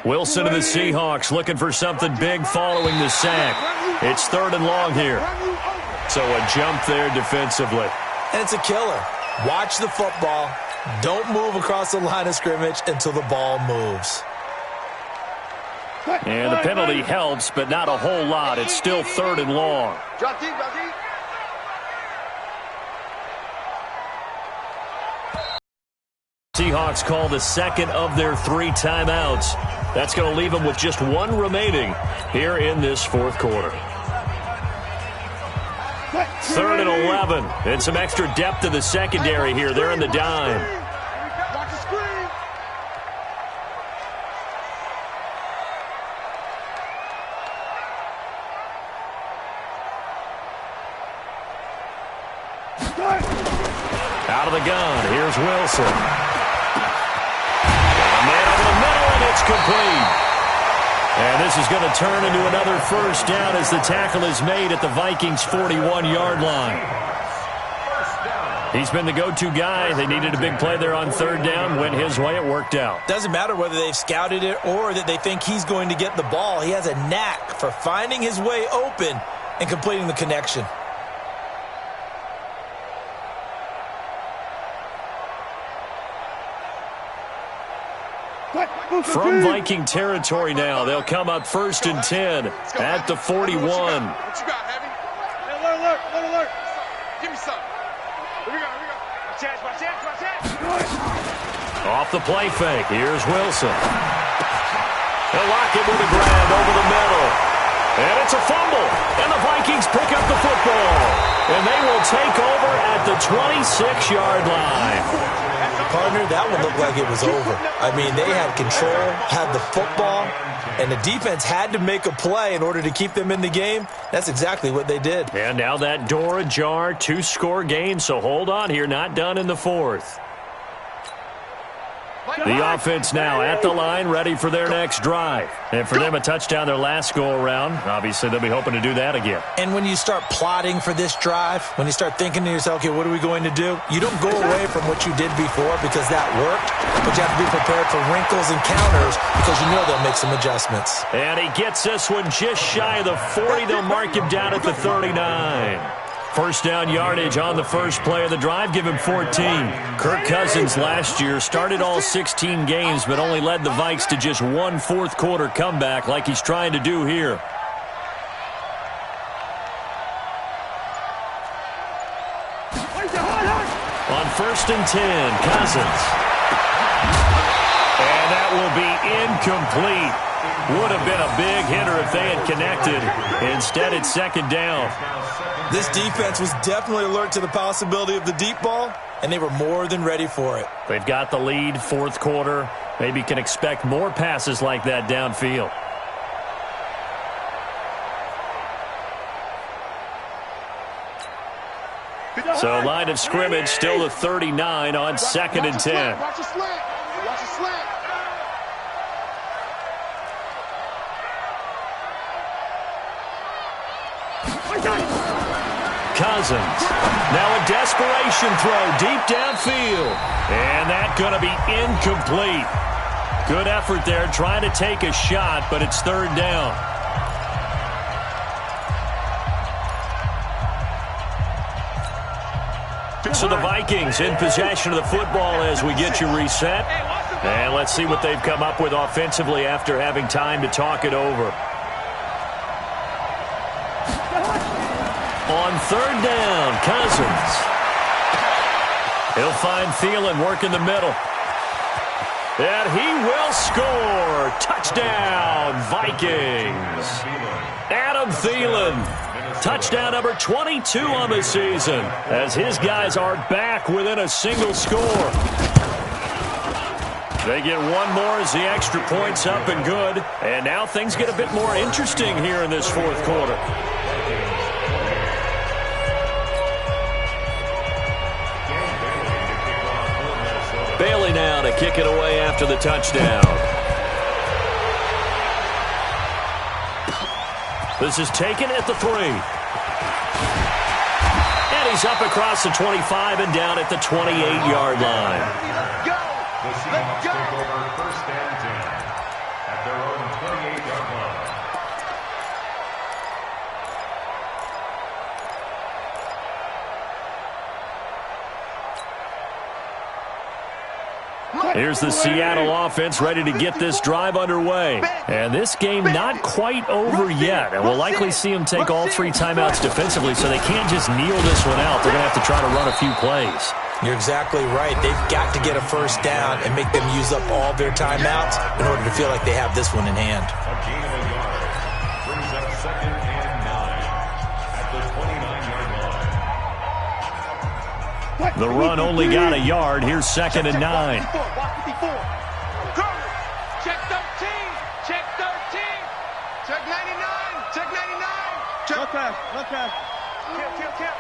Wilson of the Seahawks looking for something big following the sack. It's third and long here. So a jump there defensively. And it's a killer. Watch the football. Don't move across the line of scrimmage until the ball moves. And the penalty helps, but not a whole lot. It's still third and long. Drop deep, drop deep. Seahawks call the second of their 3 timeouts. That's going to leave them with just 1 remaining here in this fourth quarter. Third and 11. And some extra depth to the secondary here. They're in the dime. Watch the screen. Out of the gun. Here's Wilson. Man over the middle, and it's complete. And this is going to turn into another first down as the tackle is made at the Vikings' 41-yard line. He's been the go-to guy. They needed a big play there on third down. Went his way. It worked out. Doesn't matter whether they've scouted it or that they think he's going to get the ball. He has a knack for finding his way open and completing the connection. From Viking territory now, they'll come up first and 10 at the 41. What you got, Heavy? Alert. Give me some. Here we go. Watch out. Off the play fake, here's Wilson. They'll lock it with a grab over the middle. And it's a fumble. And the Vikings pick up the football. And they will take over at the 26-yard line. Partner, that one looked like it was over. I mean, they had control, had the football, and the defense had to make a play in order to keep them in the game. That's exactly what they did. And now that door ajar, 2-score game, so hold on here, not done in the fourth. The offense now at the line, ready for their next drive. And for them, a touchdown their last go-around. Obviously, they'll be hoping to do that again. And when you start plotting for this drive, when you start thinking to yourself, okay, what are we going to do? You don't go away from what you did before because that worked, but you have to be prepared for wrinkles and counters because you know they'll make some adjustments. And he gets this one just shy of the 40. They'll mark him down at the 39. First down yardage on the first play of the drive, give him 14. Kirk Cousins last year started all 16 games, but only led the Vikes to just 1 fourth-quarter comeback like he's trying to do here. On first and 10, Cousins. And that that will be incomplete. Would have been a big hitter if they had connected. Instead, it's second down. This defense was definitely alert to the possibility of the deep ball, and they were more than ready for it. They've got the lead, fourth quarter. Maybe can expect more passes like that downfield. So line of scrimmage still to 39 on 2nd and 10. Watch the slant. Watch the slant. Cousins. Now a desperation throw deep downfield. And that's going to be incomplete. Good effort there trying to take a shot, but it's third down. So the Vikings in possession of the football as we get you reset. And let's see what they've come up with offensively after having time to talk it over. On third down, Cousins. He'll find Thielen working the middle. And he will score. Touchdown, Vikings. Adam Thielen. Touchdown number 22 on the season as his guys are back within a single score. They get one more as the extra point's up and good. And now things get a bit more interesting here in this fourth quarter. Bailey now to kick it away after the touchdown. This is taken at the 3. And he's up across the 25 and down at the 28-yard line. The Seahawks take over first and 10 at their own 28-yard line. Here's the Seattle offense ready to get this drive underway. And this game not quite over yet. And we'll likely see them take all 3 timeouts defensively, so they can't just kneel this one out. They're going to have to try to run a few plays. You're exactly right. They've got to get a first down and make them use up all their timeouts in order to feel like they have this one in hand. A gain of a yard brings up second and 9 at the 29-yard line. The run only got a yard. Here's second and 9. Check 13. Check 13. Check 99. Check 99. Check. Look at. Kill.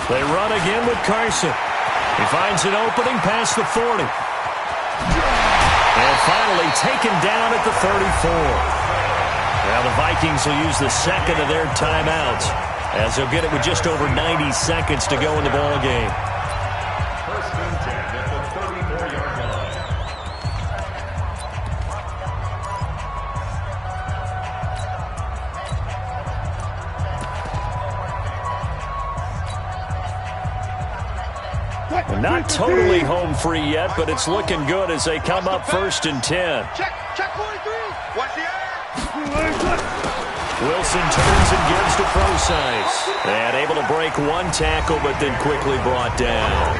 They run again with Carson. He finds an opening past the 40. And finally taken down at the 34. Now the Vikings will use the second of their timeouts as they'll get it with just over 90 seconds to go in the ball game. First and 10 at the 34-yard line. Not totally home free yet, but it's looking good as they come up first and 10. Check 43. Watch the air. Wilson turns and gives to Procise. And able to break one tackle, but then quickly brought down.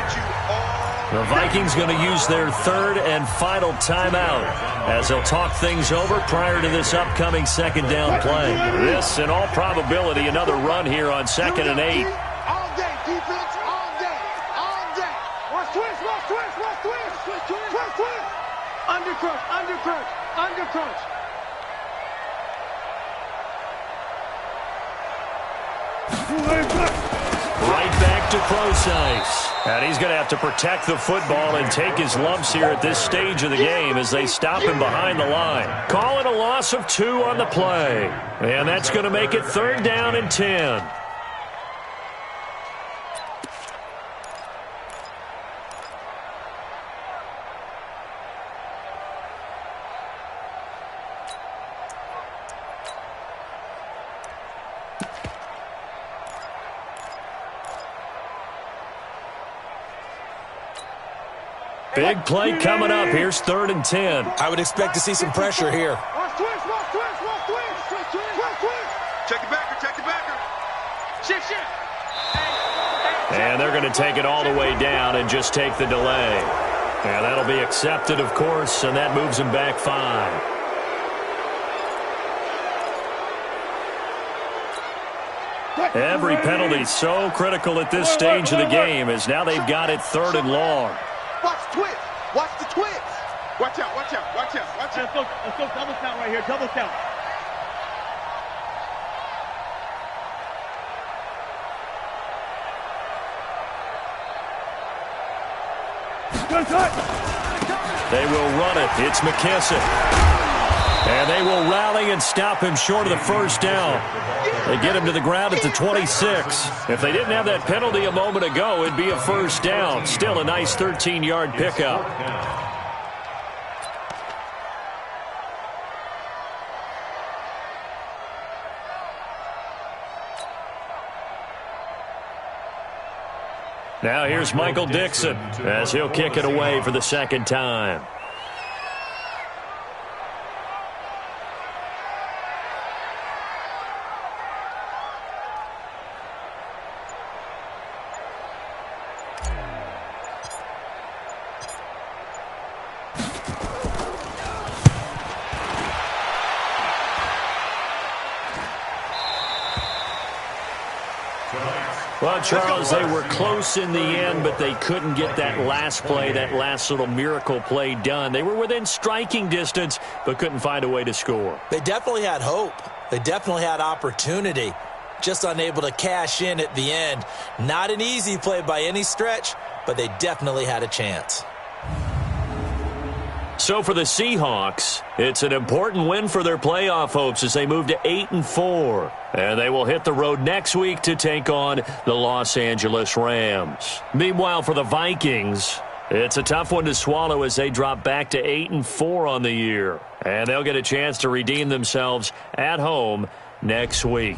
The Vikings going to use their third and final timeout as they'll talk things over prior to this upcoming second down play. This, in all probability, another run here on 2nd and 8. All day, defense, all day. Watch twist. Undercrunch. Right back to Procise. And he's going to have to protect the football and take his lumps here at this stage of the game as they stop him behind the line. Call it a loss of 2 on the play. And that's going to make it third down and 10. Big play coming up. Here's third and 10. I would expect to see some pressure here. Watch twist. Check the backer. Shift. And they're going to take it all the way down and just take the delay. And that'll be accepted, of course, and that moves them back 5. Every penalty so critical at this stage of the game, as now they've got it 3rd and long. Watch twist. Watch the twist. Watch out, watch out, watch out, watch out. Let's go double count right here, double count. They will run it. It's McKissick. And they will rally and stop him short of the first down. They get him to the ground at the 26. If they didn't have that penalty a moment ago, it'd be a first down. Still a nice 13-yard pickup. Now here's Michael Dixon as he'll kick it away for the second time. Well, Charles, they were close in the end, but they couldn't get that last play, that last little miracle play done. They were within striking distance, but couldn't find a way to score. They definitely had hope. They definitely had opportunity. Just unable to cash in at the end. Not an easy play by any stretch, but they definitely had a chance. So for the Seahawks, it's an important win for their playoff hopes as they move to 8-4. And they will hit the road next week to take on the Los Angeles Rams. Meanwhile, for the Vikings, it's a tough one to swallow as they drop back to 8-4 on the year. And they'll get a chance to redeem themselves at home next week.